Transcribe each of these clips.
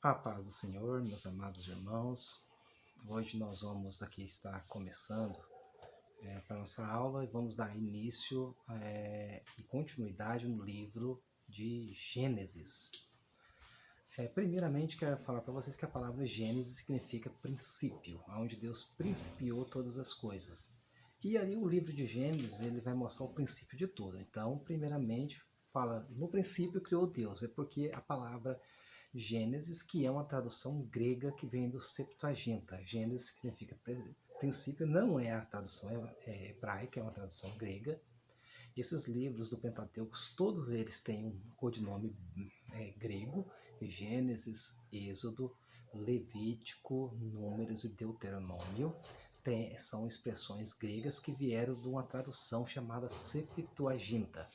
A paz do Senhor, meus amados irmãos. Hoje nós vamos aqui estar começando para nossa aula e vamos dar início e continuidade no livro de Gênesis. Primeiramente, quero falar para vocês que a palavra Gênesis significa princípio, onde Deus principiou todas as coisas. E ali o livro de Gênesis ele vai mostrar o princípio de tudo. Então, primeiramente, fala no princípio criou Deus, porque a palavra Gênesis, que é uma tradução grega que vem do Septuaginta. Gênesis significa princípio, não é a tradução hebraica, é uma tradução grega. Esses livros do Pentateuco, todos eles têm um codinome grego: Gênesis, Êxodo, Levítico, Números e Deuteronômio. São expressões gregas que vieram de uma tradução chamada Septuaginta.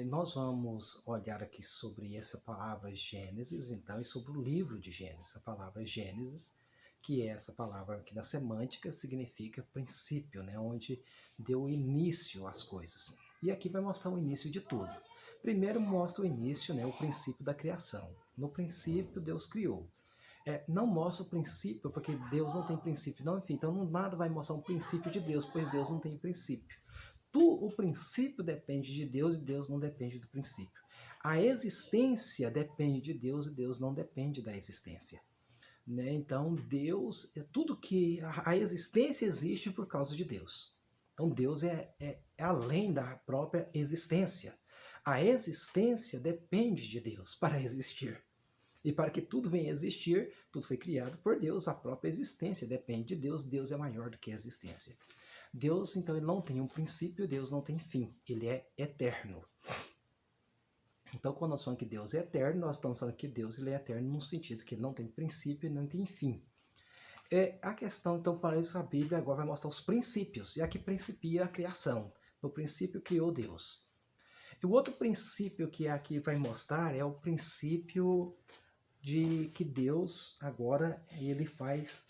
Nós vamos olhar aqui sobre essa palavra Gênesis, então, e sobre o livro de Gênesis. A palavra Gênesis, que é essa palavra que na semântica significa princípio, né, onde deu início às coisas. E aqui vai mostrar o início de tudo. Primeiro mostra o início, né, o princípio da criação. No princípio, Deus criou. Não mostra o princípio, porque Deus não tem princípio. Não, enfim, então nada vai mostrar um princípio de Deus, pois Deus não tem princípio. O princípio depende de Deus e Deus não depende do princípio. A existência depende de Deus e Deus não depende da existência. Né? Então, Deus, tudo que a existência existe por causa de Deus. Então, Deus é além da própria existência. A existência depende de Deus para existir. E para que tudo venha a existir, tudo foi criado por Deus, a própria existência depende de Deus, Deus é maior do que a existência. Deus, então, ele não tem um princípio, Deus não tem fim, ele é eterno. Então, quando nós falamos que Deus é eterno, nós estamos falando que Deus ele é eterno no sentido que ele não tem princípio e não tem fim. A questão, então, para isso a Bíblia agora vai mostrar os princípios, e aqui principia a criação. No princípio criou Deus. E o outro princípio que aqui vai mostrar é o princípio de que Deus agora ele faz,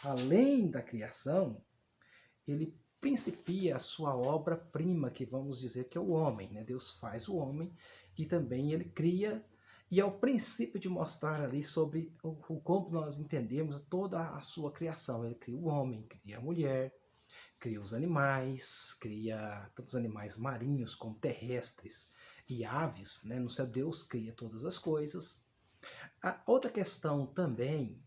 além da criação, ele principia a sua obra-prima, que vamos dizer que é o homem, né? Deus faz o homem e também ele cria, e é o princípio de mostrar ali sobre como nós entendemos toda a sua criação. Ele cria o homem, cria a mulher, cria os animais, cria tantos animais marinhos como terrestres e aves, né? No céu Deus cria todas as coisas. A outra questão também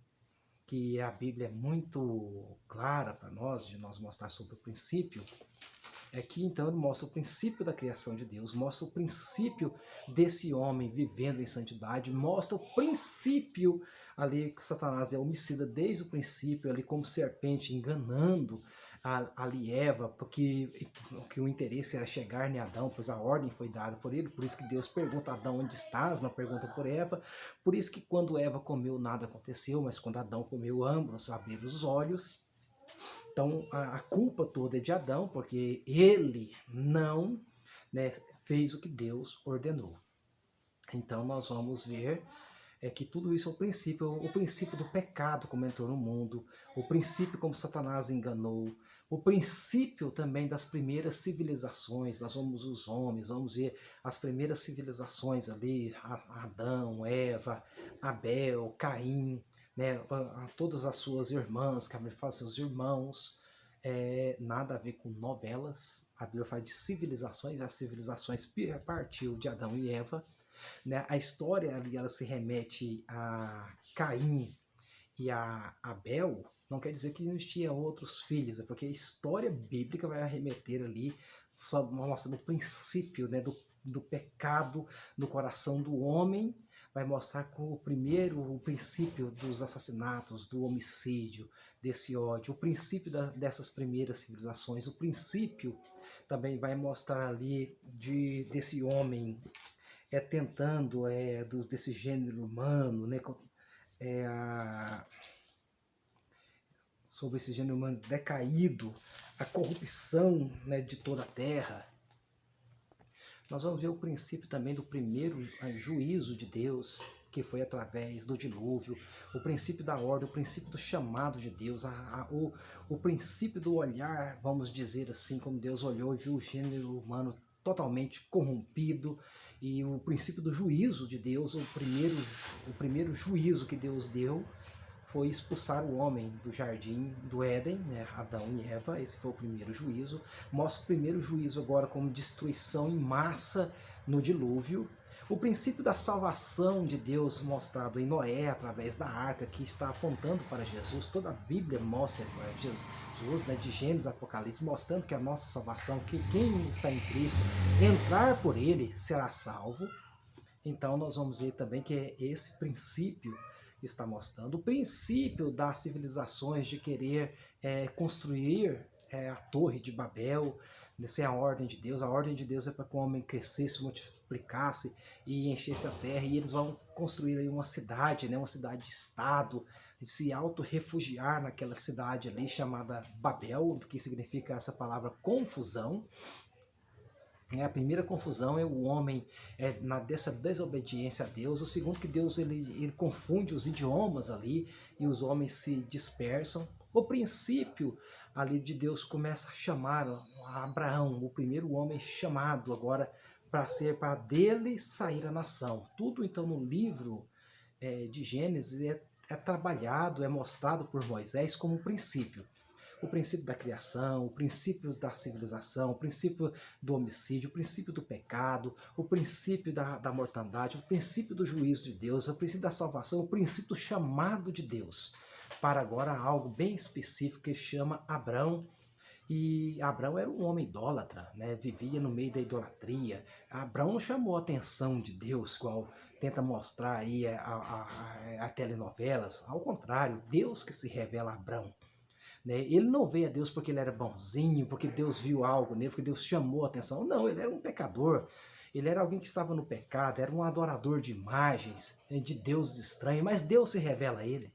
que a Bíblia é muito clara para nós, de nós mostrar sobre o princípio, é que então ele mostra o princípio da criação de Deus, mostra o princípio desse homem vivendo em santidade, mostra o princípio ali que Satanás é homicida desde o princípio, ali como serpente enganando ali Eva, porque o interesse era chegar em Adão, pois a ordem foi dada por ele, por isso que Deus pergunta a Adão onde estás, não pergunta por Eva, por isso que quando Eva comeu nada aconteceu, mas quando Adão comeu ambos abriram os olhos. Então a culpa toda é de Adão, porque ele não, né, fez o que Deus ordenou. Então nós vamos ver que tudo isso é o princípio do pecado como entrou no mundo, o princípio como Satanás enganou, o princípio também das primeiras civilizações. Nós vamos os homens, vamos ver as primeiras civilizações ali, Adão, Eva, Abel, Caim, né, todas as suas irmãs, que a Bíblia fala seus irmãos, nada a ver com novelas. A Bíblia fala de civilizações, as civilizações partiu de Adão e Eva. Né? A história ali ela se remete a Caim e a Abel, não quer dizer que não existia outros filhos, porque a história bíblica vai remeter ali, mostrando o princípio, né, do pecado no coração do homem, vai mostrar com o princípio dos assassinatos, do homicídio, desse ódio, o princípio dessas primeiras civilizações, o princípio também vai mostrar ali desse homem tentando desse gênero humano, né, sobre esse gênero humano decaído, a corrupção, né, de toda a terra. Nós vamos ver o princípio também do primeiro juízo de Deus, que foi através do dilúvio, o princípio da ordem, o princípio do chamado de Deus, o princípio do olhar, vamos dizer assim, como Deus olhou e viu o gênero humano totalmente corrompido, E o princípio do juízo de Deus, o primeiro juízo que Deus deu foi expulsar o homem do jardim do Éden, né? Adão e Eva. Esse foi o primeiro juízo. Mostra o primeiro juízo agora como destruição em massa no dilúvio. O princípio da salvação de Deus mostrado em Noé através da arca, que está apontando para Jesus. Toda a Bíblia mostra Jesus, né, de Gênesis a Apocalipse, mostrando que a nossa salvação, que quem está em Cristo, entrar por ele, será salvo. Então nós vamos ver também que é esse princípio que está mostrando. O princípio das civilizações de querer construir a Torre de Babel, sem a ordem de Deus. A ordem de Deus é para que o homem crescesse, multiplicasse e enchesse a terra. E eles vão construir aí uma cidade, né, uma cidade-estado, se auto-refugiar naquela cidade ali chamada Babel, que significa essa palavra confusão. A primeira confusão é o homem dessa desobediência a Deus. O segundo, que Deus ele confunde os idiomas ali e os homens se dispersam. O princípio ali de Deus começa a chamar a Abraão, o primeiro homem chamado agora para dele sair a nação. Tudo então no livro de Gênesis é trabalhado, é mostrado por Moisés como princípio. O princípio da criação, o princípio da civilização, o princípio do homicídio, o princípio do pecado, o princípio da mortandade, o princípio do juízo de Deus, o princípio da salvação, o princípio do chamado de Deus. Para agora algo bem específico que chama Abrão. E Abrão era um homem idólatra, né? Vivia no meio da idolatria. Abrão não chamou a atenção de Deus, qual tenta mostrar aí a telenovelas. Ao contrário, Deus que se revela a Abrão. Ele não veio a Deus porque ele era bonzinho, porque Deus viu algo nele, porque Deus chamou a atenção. Não, ele era um pecador. Ele era alguém que estava no pecado, era um adorador de imagens, de deuses estranhos, mas Deus se revela a ele.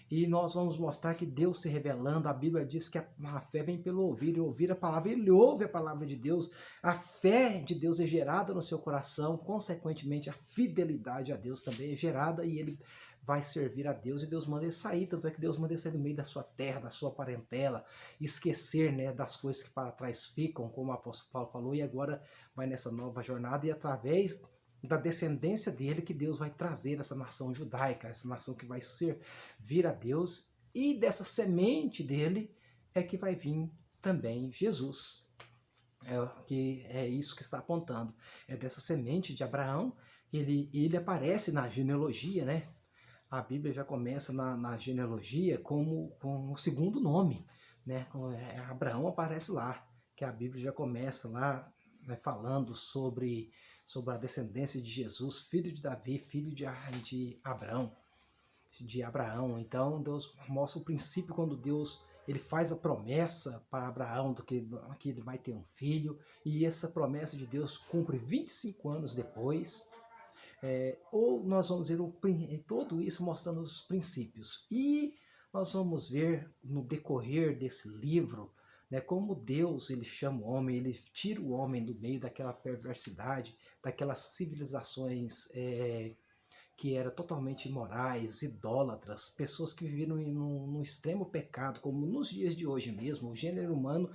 E nós vamos mostrar que Deus se revelando, a Bíblia diz que a fé vem pelo ouvir, e ouvir a palavra, ele ouve a palavra de Deus, a fé de Deus é gerada no seu coração, consequentemente a fidelidade a Deus também é gerada e ele vai servir a Deus e Deus manda ele sair, tanto é que Deus manda ele sair do meio da sua terra, da sua parentela, esquecer, né, das coisas que para trás ficam, como o apóstolo Paulo falou, e agora vai nessa nova jornada e através da descendência dele que Deus vai trazer essa nação judaica, essa nação que vai servir a Deus, e dessa semente dele é que vai vir também Jesus. Que é isso que está apontando. É dessa semente de Abraão, ele aparece na genealogia, né? A Bíblia já começa na genealogia com o segundo nome, né? Abraão aparece lá, que a Bíblia já começa lá, né, falando sobre a descendência de Jesus, filho de Davi, filho de Abraão. Então Deus mostra o princípio quando Deus ele faz a promessa para Abraão que ele vai ter um filho, e essa promessa de Deus cumpre 25 anos depois. Ou nós vamos ver tudo isso mostrando os princípios. E nós vamos ver no decorrer desse livro, né, como Deus ele chama o homem, ele tira o homem do meio daquela perversidade, daquelas civilizações que eram totalmente imorais, idólatras, pessoas que viviam num extremo pecado, como nos dias de hoje mesmo. O gênero humano,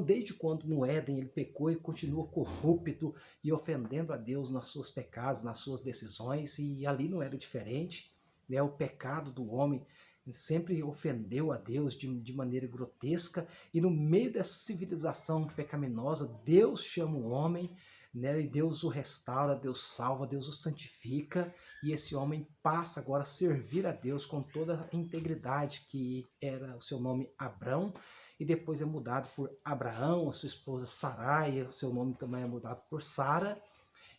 desde quando no Éden ele pecou, ele continua corrupto e ofendendo a Deus nos seus pecados, nas suas decisões, e ali não era diferente, né? O pecado do homem sempre ofendeu a Deus de maneira grotesca, e no meio dessa civilização pecaminosa, Deus chama o homem, né, e Deus o restaura, Deus salva, Deus o santifica, e esse homem passa agora a servir a Deus com toda a integridade, que era o seu nome Abrão, e depois é mudado por Abraão, a sua esposa Sarai, o seu nome também é mudado por Sara,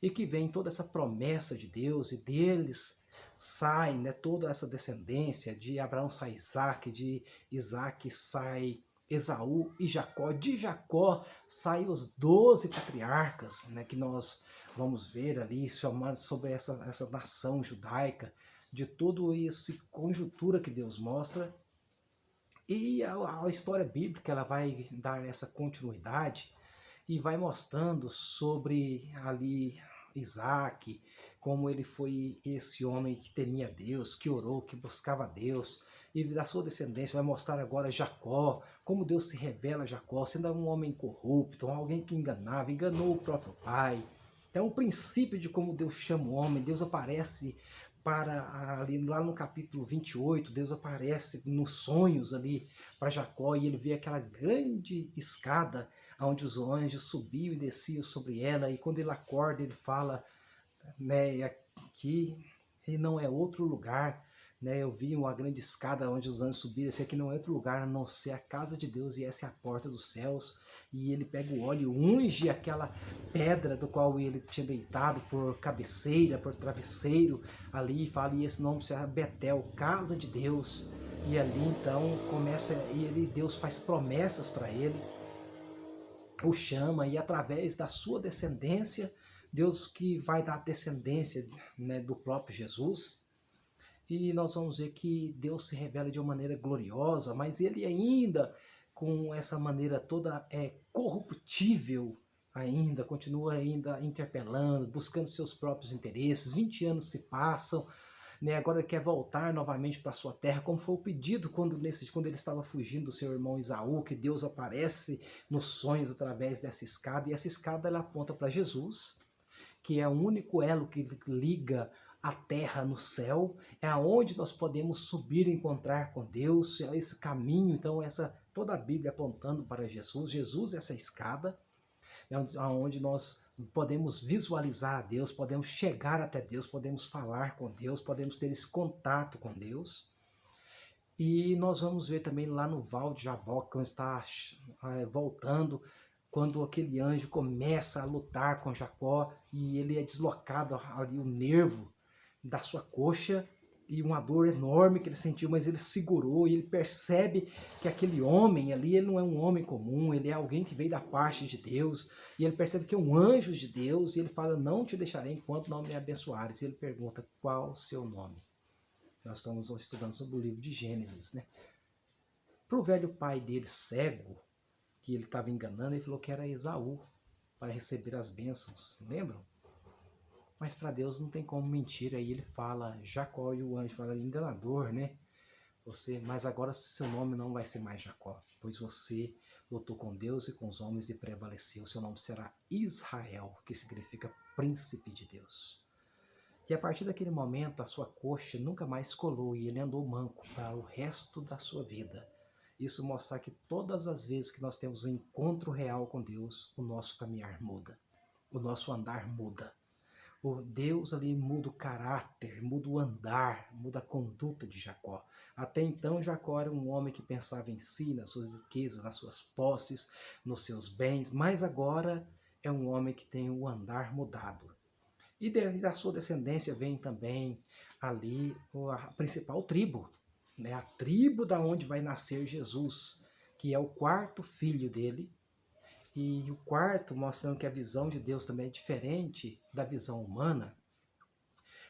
e que vem toda essa promessa de Deus, e deles sai, né, toda essa descendência, de Abraão sai Isaac, de Isaac sai Esaú e Jacó, de Jacó saem os 12 patriarcas, né, que nós vamos ver ali sobre essa nação judaica, de toda essa conjuntura que Deus mostra. E a história bíblica ela vai dar essa continuidade e vai mostrando sobre ali Isaac, como ele foi esse homem que temia Deus, que orou, que buscava Deus, e da sua descendência vai mostrar agora Jacó, como Deus se revela a Jacó, sendo um homem corrupto, alguém que enganou o próprio pai. É um princípio de como Deus chama o homem. Deus aparece ali lá no capítulo 28, Deus aparece nos sonhos ali para Jacó e ele vê aquela grande escada onde os anjos subiam e desciam sobre ela, e quando ele acorda ele fala, né, que não é outro lugar, né, eu vi uma grande escada onde os anjos subiram, esse aqui não é outro lugar a não ser a casa de Deus, e essa é a porta dos céus. E ele pega o óleo e unge aquela pedra do qual ele tinha deitado por cabeceira, por travesseiro ali, e fala, e esse nome será Betel, casa de Deus. E ali então começa, Deus faz promessas para ele, o chama, e através da sua descendência, Deus que vai dar descendência, né, do próprio Jesus. E nós vamos ver que Deus se revela de uma maneira gloriosa, mas ele ainda, com essa maneira toda corruptível, ainda continua ainda interpelando, buscando seus próprios interesses. 20 anos se passam, né? Agora ele quer voltar novamente para a sua terra, como foi o pedido quando ele estava fugindo do seu irmão Esaú, que Deus aparece nos sonhos através dessa escada, e essa escada ela aponta para Jesus, que é o único elo que liga a terra no céu, é aonde nós podemos subir e encontrar com Deus, é esse caminho. Então toda a Bíblia apontando para Jesus. Jesus é essa escada, onde nós podemos visualizar a Deus, podemos chegar até Deus, podemos falar com Deus, podemos ter esse contato com Deus. E nós vamos ver também lá no Val de Jaboque, quando está voltando, quando aquele anjo começa a lutar com Jacó e ele é deslocado ali o nervo da sua coxa, e uma dor enorme que ele sentiu, mas ele segurou, e ele percebe que aquele homem ali, ele não é um homem comum, ele é alguém que veio da parte de Deus, e ele percebe que é um anjo de Deus, e ele fala, não te deixarei enquanto não me abençoares. E ele pergunta, qual o seu nome? Nós estamos estudando sobre o livro de Gênesis, né? Para o velho pai dele, cego, que ele estava enganando, ele falou que era Esaú, para receber as bênçãos, lembram? Mas para Deus não tem como mentir. Aí ele fala, Jacó, e o anjo fala, enganador, né? Mas agora seu nome não vai ser mais Jacó, pois você lutou com Deus e com os homens e prevaleceu. Seu nome será Israel, que significa príncipe de Deus. E a partir daquele momento a sua coxa nunca mais colou e ele andou manco para o resto da sua vida. Isso mostra que todas as vezes que nós temos um encontro real com Deus, o nosso caminhar muda, o nosso andar muda. O Deus ali muda o caráter, muda o andar, muda a conduta de Jacó. Até então Jacó era um homem que pensava em si, nas suas riquezas, nas suas posses, nos seus bens, mas agora é um homem que tem o andar mudado. E da sua descendência vem também ali a principal tribo, né? A tribo da onde vai nascer Jesus, que é o quarto filho dele. E o quarto, mostrando que a visão de Deus também é diferente da visão humana,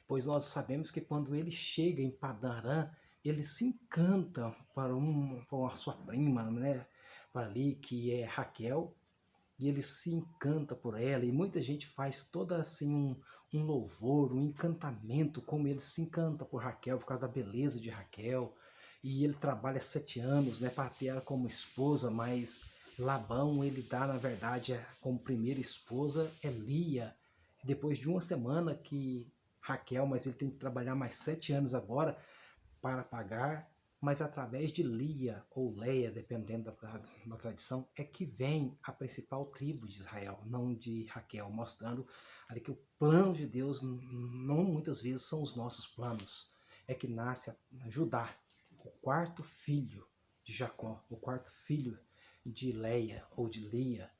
pois nós sabemos que quando ele chega em Padã Arã, ele se encanta por a sua prima, né, ali, que é Raquel, e ele se encanta por ela, e muita gente faz toda assim um louvor, um encantamento, como ele se encanta por Raquel, por causa da beleza de Raquel, e ele trabalha 7 anos, né, para ter ela como esposa, mas Labão, ele dá, na verdade, como primeira esposa, Lia. Depois de uma semana que Raquel, mas ele tem que trabalhar mais 7 anos agora para pagar, mas através de Lia ou Leia, dependendo da tradição, é que vem a principal tribo de Israel, não de Raquel, mostrando ali que o plano de Deus não muitas vezes são os nossos planos. É que nasce Judá, o quarto filho de Jacó, o quarto filho de Leia ou de Lia,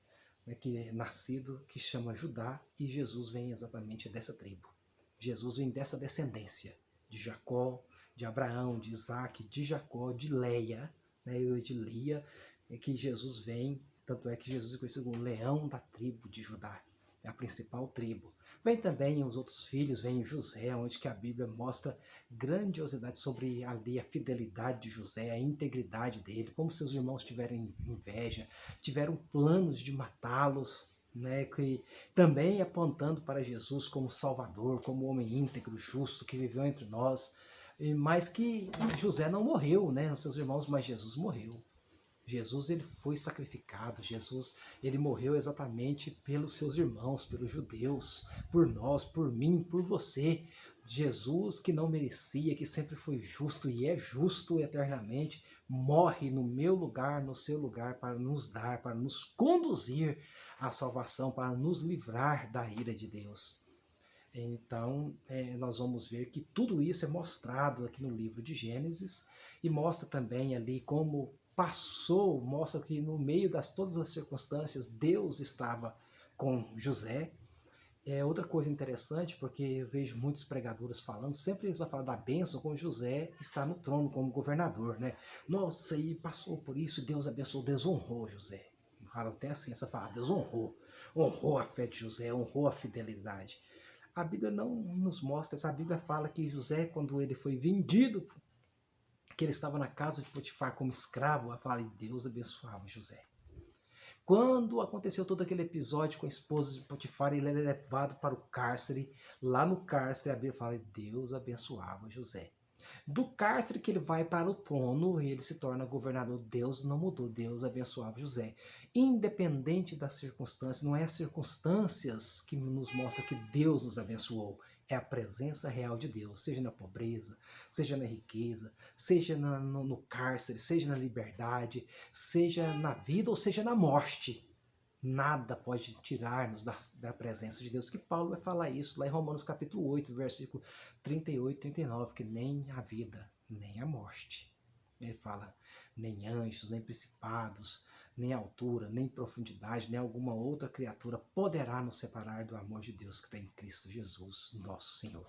né, que é nascido, que chama Judá, e Jesus vem exatamente dessa tribo. Jesus vem dessa descendência de Jacó, de Abraão, de Isaac, de Jacó, de Leia, né, e de Lia, é que Jesus vem, tanto é que Jesus é conhecido como leão da tribo de Judá, é a principal tribo. Vem também os outros filhos, vem José, onde que a Bíblia mostra grandiosidade sobre ali a fidelidade de José, a integridade dele, como seus irmãos tiveram inveja, tiveram planos de matá-los, né, que também apontando para Jesus como Salvador, como homem íntegro, justo, que viveu entre nós, mas que José não morreu, né, os seus irmãos, mas Jesus morreu. Jesus, ele foi sacrificado. Jesus, ele morreu exatamente pelos seus irmãos, pelos judeus, por nós, por mim, por você. Jesus, que não merecia, que sempre foi justo e é justo eternamente, morre no meu lugar, no seu lugar, para nos dar, para nos conduzir à salvação, para nos livrar da ira de Deus. Então, nós vamos ver que tudo isso é mostrado aqui no livro de Gênesis, e mostra também ali como passou, mostra que no meio das todas as circunstâncias, Deus estava com José. Outra coisa interessante, porque eu vejo muitos pregadores falando, sempre eles vão falar da bênção quando José está no trono como governador, né? Nossa, e passou por isso, Deus abençoou, Deus honrou José. Falam até assim, essa palavra, Deus honrou a fé de José, honrou a fidelidade. A Bíblia não nos mostra isso. A Bíblia fala que José, quando ele foi vendido, que ele estava na casa de Potifar como escravo, ela fala, e Deus abençoava José. Quando aconteceu todo aquele episódio com a esposa de Potifar, ele era levado para o cárcere. Lá no cárcere, a Bíblia fala, e Deus abençoava José. Do cárcere que ele vai para o trono, ele se torna governador. Deus não mudou, Deus abençoava José. Independente das circunstâncias, não é as circunstâncias que nos mostram que Deus nos abençoou. É a presença real de Deus, seja na pobreza, seja na riqueza, seja no cárcere, seja na liberdade, seja na vida ou seja na morte. Nada pode tirar-nos da presença de Deus, que Paulo vai falar isso lá em Romanos capítulo 8, versículo 38 e 39, que nem a vida, nem a morte. Ele fala, nem anjos, nem principados, nem altura, nem profundidade, nem alguma outra criatura poderá nos separar do amor de Deus que está em Cristo Jesus, nosso Senhor.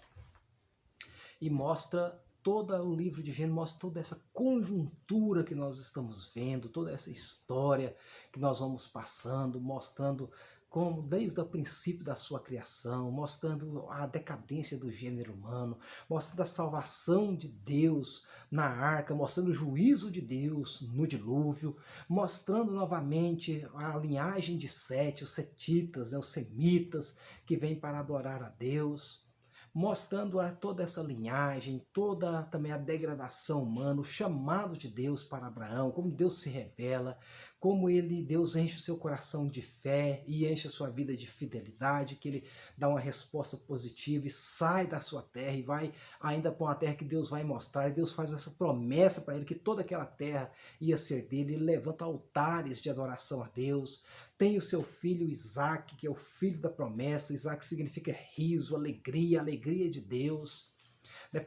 E mostra todo o livro de Gênesis, mostra toda essa conjuntura que nós estamos vendo, toda essa história que nós vamos passando, mostrando como desde o princípio da sua criação, mostrando a decadência do gênero humano, mostrando a salvação de Deus na arca, mostrando o juízo de Deus no dilúvio, mostrando novamente a linhagem de Sete, os setitas, os semitas, que vêm para adorar a Deus, mostrando toda essa linhagem, toda também a degradação humana, o chamado de Deus para Abraão, como Deus se revela, como Deus enche o seu coração de fé e enche a sua vida de fidelidade, que ele dá uma resposta positiva e sai da sua terra e vai ainda para uma terra que Deus vai mostrar, e Deus faz essa promessa para ele que toda aquela terra ia ser dele, ele levanta altares de adoração a Deus. Tem o seu filho Isaac, que é o filho da promessa. Isaac significa riso, alegria, alegria de Deus.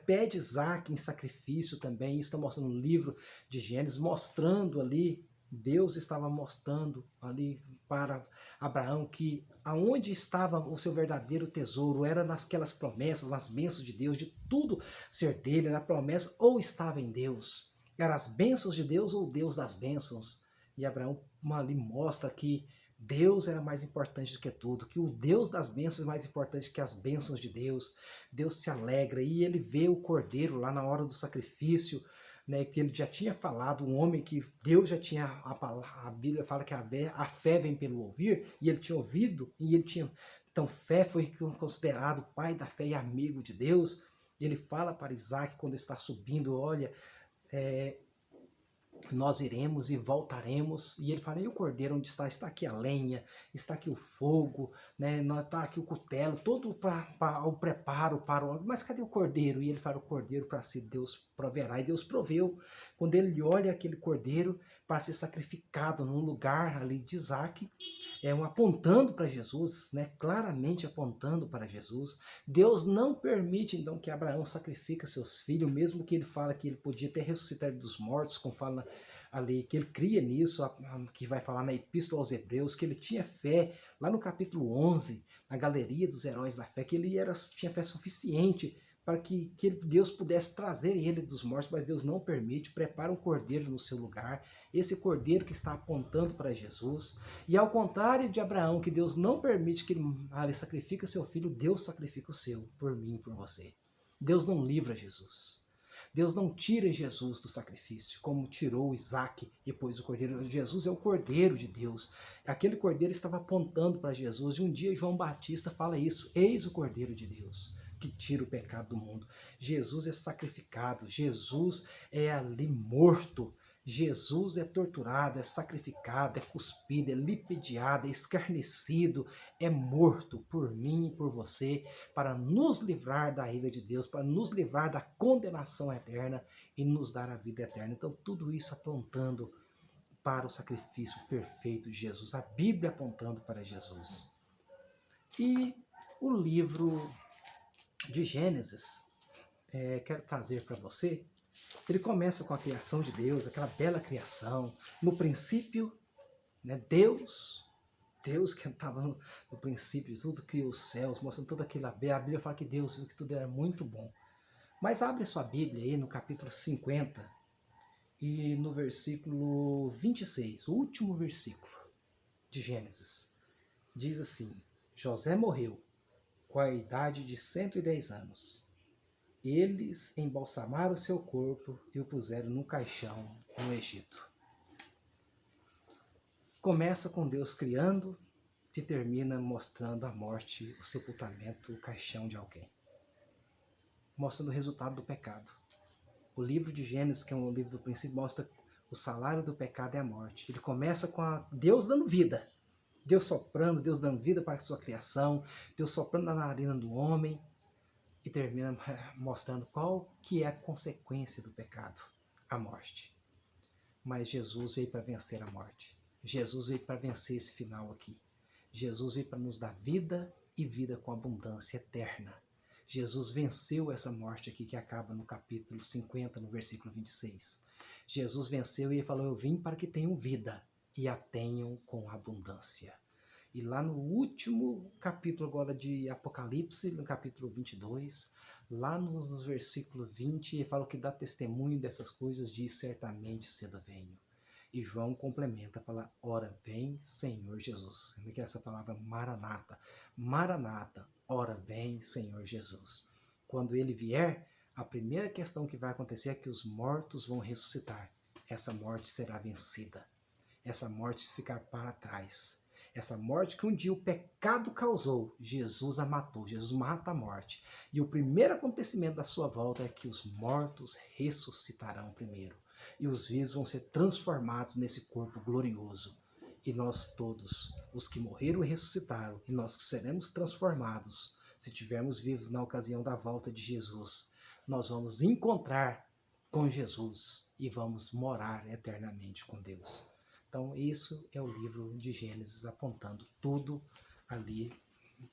Pede Isaac em sacrifício também. Isso está mostrando no livro de Gênesis, mostrando ali, Deus estava mostrando ali para Abraão que aonde estava o seu verdadeiro tesouro era nasquelas promessas, nas bênçãos de Deus, de tudo ser dele, na promessa, ou estava em Deus. Eram as bênçãos de Deus ou Deus das bênçãos. E Abraão ali mostra que Deus era mais importante do que tudo, que o Deus das bênçãos é mais importante que as bênçãos de Deus. Deus se alegra e ele vê o cordeiro lá na hora do sacrifício, né, que ele já tinha falado, um homem que Deus já tinha, a Bíblia fala que a fé vem pelo ouvir, e ele tinha ouvido, e ele tinha, então fé foi considerado pai da fé e amigo de Deus. Ele fala para Isaac quando está subindo, olha, nós iremos e voltaremos. E ele fala, e o cordeiro onde está? Está aqui a lenha, está aqui o fogo, né? Está aqui o cutelo, todo para o preparo, mas cadê o cordeiro? E ele fala, o cordeiro para si Deus proverá. E Deus proveu, quando ele olha aquele cordeiro para ser sacrificado num lugar ali de Isaac, apontando para Jesus, né? Claramente apontando para Jesus. Deus não permite então que Abraão sacrifique seus filhos, mesmo que ele fala que ele podia até ressuscitar dos mortos, como fala ali, que ele cria nisso, que vai falar na Epístola aos Hebreus, que ele tinha fé, lá no capítulo 11, na galeria dos heróis da fé, que ele tinha fé suficiente para que Deus pudesse trazer ele dos mortos, mas Deus não permite, prepara um cordeiro no seu lugar, esse cordeiro que está apontando para Jesus. E ao contrário de Abraão, que Deus não permite que ele sacrifique seu filho, Deus sacrifica o seu, por mim e por você. Deus não livra Jesus. Deus não tira Jesus do sacrifício, como tirou Isaac e pôs o cordeiro. Jesus é o cordeiro de Deus. Aquele cordeiro estava apontando para Jesus, e um dia João Batista fala isso, eis o cordeiro de Deus, que tira o pecado do mundo. Jesus é sacrificado, Jesus é ali morto, Jesus é torturado, é sacrificado, é cuspido, é lipidiado, é escarnecido, é morto por mim e por você, para nos livrar da ira de Deus, para nos livrar da condenação eterna e nos dar a vida eterna. Então, tudo isso apontando para o sacrifício perfeito de Jesus, a Bíblia apontando para Jesus. E o livro de Gênesis, quero trazer para você. Ele começa com a criação de Deus, aquela bela criação. No princípio, né, Deus que estava no princípio de tudo, criou os céus, mostrando toda aquilo. A Bíblia fala que Deus viu que tudo era muito bom. Mas abre sua Bíblia aí no capítulo 50 e no versículo 26, o último versículo de Gênesis. Diz assim: José morreu com a idade de 110 anos. Eles embalsamaram seu corpo e o puseram num caixão no Egito. Começa com Deus criando e termina mostrando a morte, o sepultamento, o caixão de alguém. Mostrando o resultado do pecado. O livro de Gênesis, que é um livro do princípio, mostra o salário do pecado é a morte. Ele começa com Deus dando vida. Deus soprando, Deus dando vida para a sua criação, Deus soprando na narina do homem, e termina mostrando qual que é a consequência do pecado, a morte. Mas Jesus veio para vencer a morte. Jesus veio para vencer esse final aqui. Jesus veio para nos dar vida e vida com abundância eterna. Jesus venceu essa morte aqui que acaba no capítulo 50, no versículo 26. Jesus venceu e ele falou: eu vim para que tenham vida e a tenham com abundância. E lá no último capítulo agora de Apocalipse, no capítulo 22, lá no versículo 20, ele fala que dá testemunho dessas coisas, diz: certamente cedo venho. E João complementa, fala: ora vem, Senhor Jesus. Que é essa palavra Maranata. Maranata, ora vem, Senhor Jesus. Quando ele vier, a primeira questão que vai acontecer é que os mortos vão ressuscitar. Essa morte será vencida. Essa morte ficar para trás. Essa morte que um dia o pecado causou, Jesus a matou. Jesus mata a morte. E o primeiro acontecimento da sua volta é que os mortos ressuscitarão primeiro. E os vivos vão ser transformados nesse corpo glorioso. E nós todos, os que morreram e ressuscitaram, e nós seremos transformados, se estivermos vivos na ocasião da volta de Jesus, nós vamos encontrar com Jesus e vamos morar eternamente com Deus. Então, isso é o livro de Gênesis, apontando tudo ali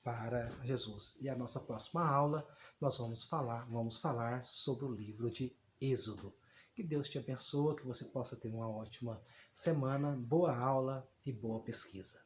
para Jesus. E a nossa próxima aula, nós vamos falar sobre o livro de Êxodo. Que Deus te abençoe, que você possa ter uma ótima semana, boa aula e boa pesquisa.